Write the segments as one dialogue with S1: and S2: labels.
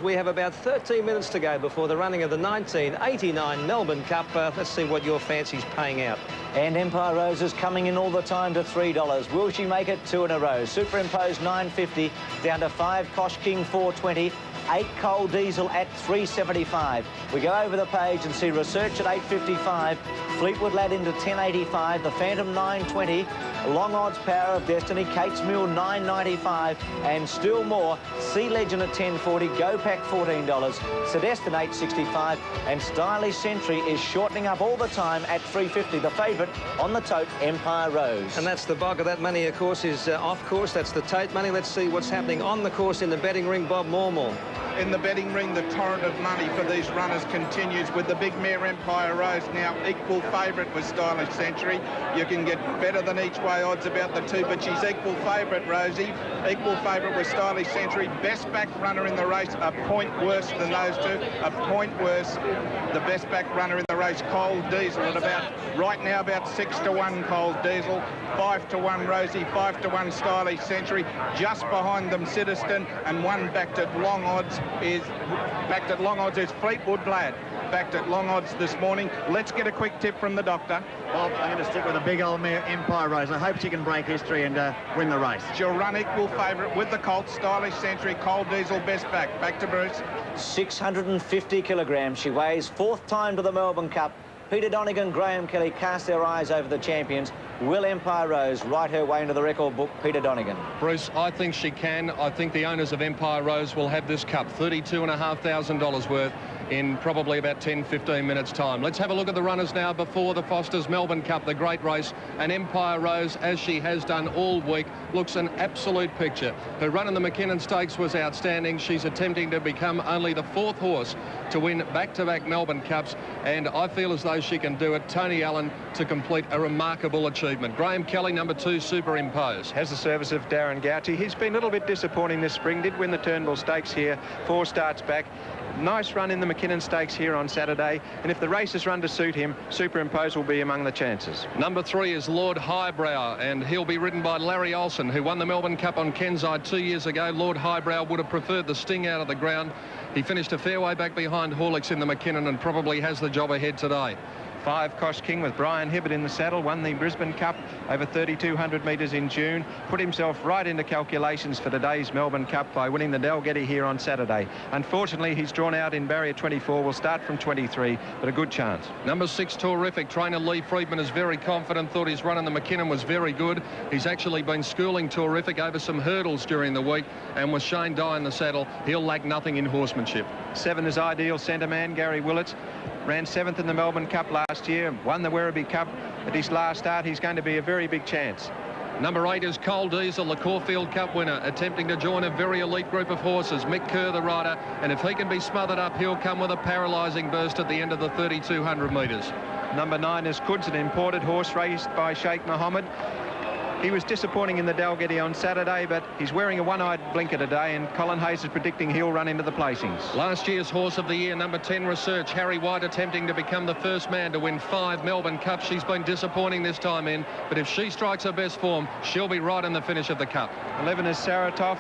S1: We have about 13 minutes to go before the running of the 1989 Melbourne Cup. Let's see what your fancy's paying out.
S2: And Empire Rose is coming in all the time to $3. Will she make it 2 in a row? Superimposed $9.50 down to 5 Kosh King $4.20. 8 Coal Diesel at $3.75. We go over the page and see Research at $8.55. Fleetwood Lad into $10.85. The Phantom $9.20. Long Odds Power of Destiny. Kate's Mule $9.95. And still more. Sea Legend at $10.40. Go Pack $14. Sedestin $8.65. And Stylish Sentry is shortening up all the time at $3.50. The favourite on the tote, Empire Rose.
S1: And that's the bulk of that money, of course, is off course. That's the tote money. Let's see what's happening on the course in the betting ring. Bob Mormore.
S3: In the betting ring, the torrent of money for these runners continues with the big mare Empire Rose now equal favourite with Stylish Century. You can get better than each way odds about the two, but she's equal favourite, Rosie. Equal favourite with Stylish Century. Best back runner in the race, a point worse than those two. A point worse. The best back runner in the race, Coal Diesel, at about, right now, about 6 to 1 Coal Diesel. 5 to 1 Rosie, 5 to 1 Stylish Century. Just behind them, Sedestin, and one backed at long odds is Fleetwood Lad. Backed at long odds this morning. Let's get a quick tip from the doctor.
S4: Bob, I'm going to stick with a big old mare, Empire Rose. I hope she can break history and win the race.
S3: She'll run equal favourite with the Colt, Stylish Century, Coal Diesel, best back. Back to Bruce.
S2: 650 kilograms. She weighs 4th time to the Melbourne Cup. Peter Donegan, Graham Kelly cast their eyes over the champions. Will Empire Rose write her way into the record book? Peter Donegan.
S5: Bruce, I think she can. I think the owners of Empire Rose will have this cup, $32,500 worth, in probably about 10-15 minutes time. Let's have a look at the runners now before the Foster's Melbourne Cup, the great race. And Empire Rose, as she has done all week, looks an absolute picture. Her run in the McKinnon Stakes was outstanding. She's attempting to become only the 4th horse to win back-to-back Melbourne Cups, and I feel as though she can do it. Tony Allen to complete a remarkable achievement. Graham Kelly, number 2, Superimposed.
S6: Has the service of Darren Gouchy. He's been a little bit disappointing this spring. Did win the Turnbull Stakes here, 4 starts back. Nice run in the McKinnon Stakes here on Saturday, and if the races run to suit him, Superimposed will be among the chances.
S5: Number 3 is Lord Highbrow, and he'll be ridden by Larry Olsen, who won the Melbourne Cup on Kenside 2 years ago. Lord Highbrow would have preferred the sting out of the ground. He finished a fair way back behind Horlicks in the McKinnon and probably has the job ahead today.
S6: 5 Kosh King with Brian Hibbert in the saddle, won the Brisbane Cup over 3,200 metres in June, put himself right into calculations for today's Melbourne Cup by winning the Dalgety here on Saturday. Unfortunately, he's drawn out in barrier 24, will start from 23, but a good chance.
S5: Number 6, Terrific. Trainer Lee Friedman is very confident, thought his run in the McKinnon was very good. He's actually been schooling Terrific over some hurdles during the week, and with Shane Dye in the saddle, he'll lack nothing in horsemanship.
S6: 7 is Ideal Centre Man, Gary Willits. Ran 7th in the Melbourne Cup last year, won the Werribee Cup at his last start. He's going to be a very big chance.
S5: Number 8 is Coal Diesel, the Caulfield Cup winner, attempting to join a very elite group of horses. Mick Kerr, the rider, and if he can be smothered up, he'll come with a paralysing burst at the end of the 3,200 metres.
S6: Number 9 is Kuds, an imported horse raced by Sheikh Mohammed. He was disappointing in the Dalgety on Saturday, but he's wearing a one-eyed blinker today, and Colin Hayes is predicting he'll run into the placings.
S5: Last year's Horse of the Year, number 10, Research. Harry White attempting to become the first man to win 5 Melbourne Cups. She's been disappointing this time in, but if she strikes her best form, she'll be right in the finish of the Cup.
S6: 11 is Saratov.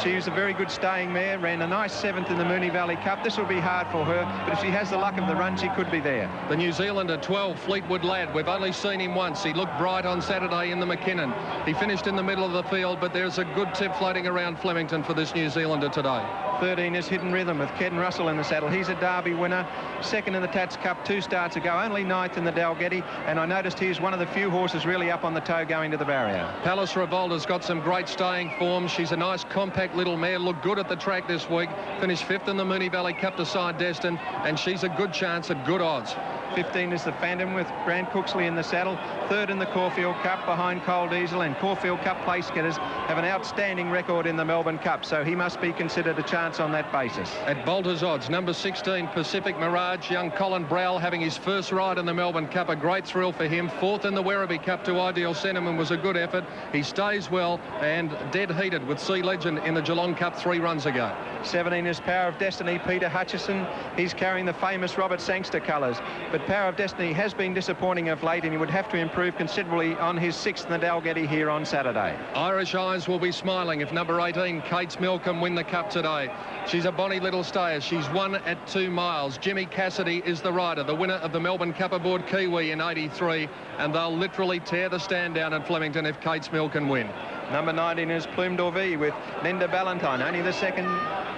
S6: She's a very good staying mare, ran a nice 7th in the Moonee Valley Cup. This will be hard for her, but if she has the luck of the run, she could be there.
S5: The New Zealander, 12, Fleetwood Lad. We've only seen him once. He looked bright on Saturday in the McKinnon. He finished in the middle of the field, but there's a good tip floating around Flemington for this New Zealander today.
S6: 13 is Hidden Rhythm with Ken Russell in the saddle. He's a Derby winner, 2nd in the Tats Cup 2 starts ago, only 9th in the Dalgety, and I noticed he's one of the few horses really up on the toe going to the barrier.
S5: Palace Revolta's got some great staying form. She's a nice compact little mare, looked good at the track this week, finished 5th in the Moonee Valley Cup to side Destin, and she's a good chance at good odds.
S6: 15 is the Phantom with Grant Cooksley in the saddle, 3rd in the Caulfield Cup behind Coal Diesel, and Caulfield Cup place getters have an outstanding record in the Melbourne Cup, so he must be considered a chance on that basis.
S5: At Bolter's odds, number 16, Pacific Mirage, young Colin Browell having his first ride in the Melbourne Cup, a great thrill for him. 4th in the Werribee Cup to Ideal Sentiment was a good effort. He stays well and dead heated with Sea Legend in the Geelong Cup 3 runs ago.
S6: 17 is Power of Destiny, Peter Hutchison. He's carrying the famous Robert Sangster colours, but but Power of Destiny has been disappointing of late, and he would have to improve considerably on his 6th in the Dalgety here on Saturday.
S5: Irish eyes will be smiling if number 18, Kate's Mill, can win the Cup today. She's a bonny little stayer. She's won at 2 miles. Jimmy Cassidy is the rider, the winner of the Melbourne Cup aboard Kiwi in '83, and they'll literally tear the stand down at Flemington if Kate's Mill can win.
S6: Number 19 is Plume d'Orvie with Linda Ballantyne, only the second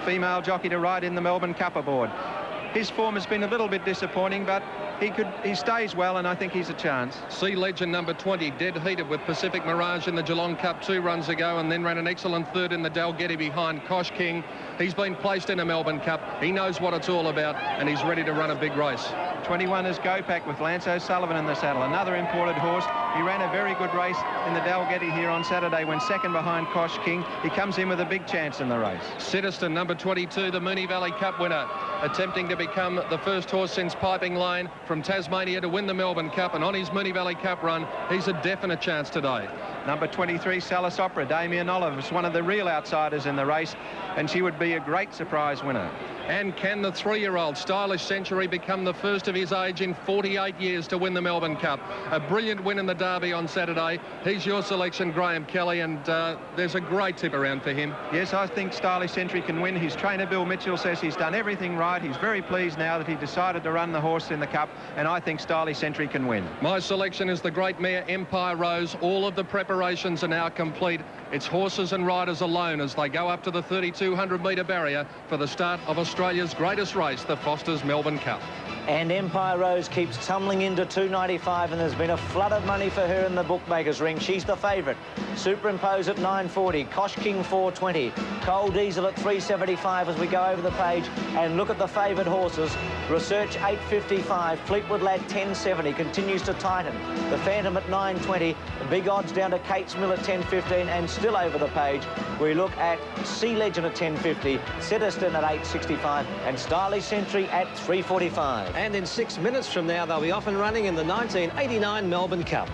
S6: female jockey to ride in the Melbourne Cup aboard. His form has been a little bit disappointing, but he stays well, and I think he's a chance.
S5: Sea Legend number 20, dead heated with Pacific Mirage in the Geelong Cup 2 runs ago, and then ran an excellent third in the Dalgety behind Kosh King. He's been placed in a Melbourne Cup. He knows what it's all about, and he's ready to run a big race.
S6: 21 is Gopak with Lance O'Sullivan in the saddle, another imported horse. He ran a very good race in the Dalgety here on Saturday when second behind Kosh King. He comes in with a big chance in the race.
S5: Citizen number 22, the Moonee Valley Cup winner, attempting to become the first horse since Piping Lane from Tasmania to win the Melbourne Cup, and on his Moonee Valley Cup run, he's a definite chance today.
S6: Number 23, Salis Opera, Damien Olive, is one of the real outsiders in the race, and she would be a great surprise winner.
S5: And can the 3-year-old Stylish Century become the first of his age in 48 years to win the Melbourne Cup? A brilliant win in the Derby on Saturday. He's your selection, Graham Kelly, and there's a great tip around for him.
S6: Yes, I think Stylish Century can win. His trainer, Bill Mitchell, says he's done everything right. He's very pleased now that he decided to run the horse in the Cup, and I think Stylish Century can win.
S5: My selection is the great mare Empire Rose. All of the preparations are now complete. It's horses and riders alone as they go up to the 3,200-metre barrier for the start of Australia's greatest race, the Foster's Melbourne Cup.
S2: And Empire Rose keeps tumbling into 295, and there's been a flood of money for her in the bookmakers ring. She's the favourite. Superimpose at 940, Kosh King 420, Coal Diesel at 375 as we go over the page and look at the favoured horses. Research 855, Fleetwood Lad 1070, continues to tighten. The Phantom at 920, the big odds down to Kate's Mill at 1015, and still over the page we look at Sea Legend at 1050, Citizen at 865 and Stylish Century at 345.
S1: And in 6 minutes from now, they'll be off and running in the 1989 Melbourne Cup.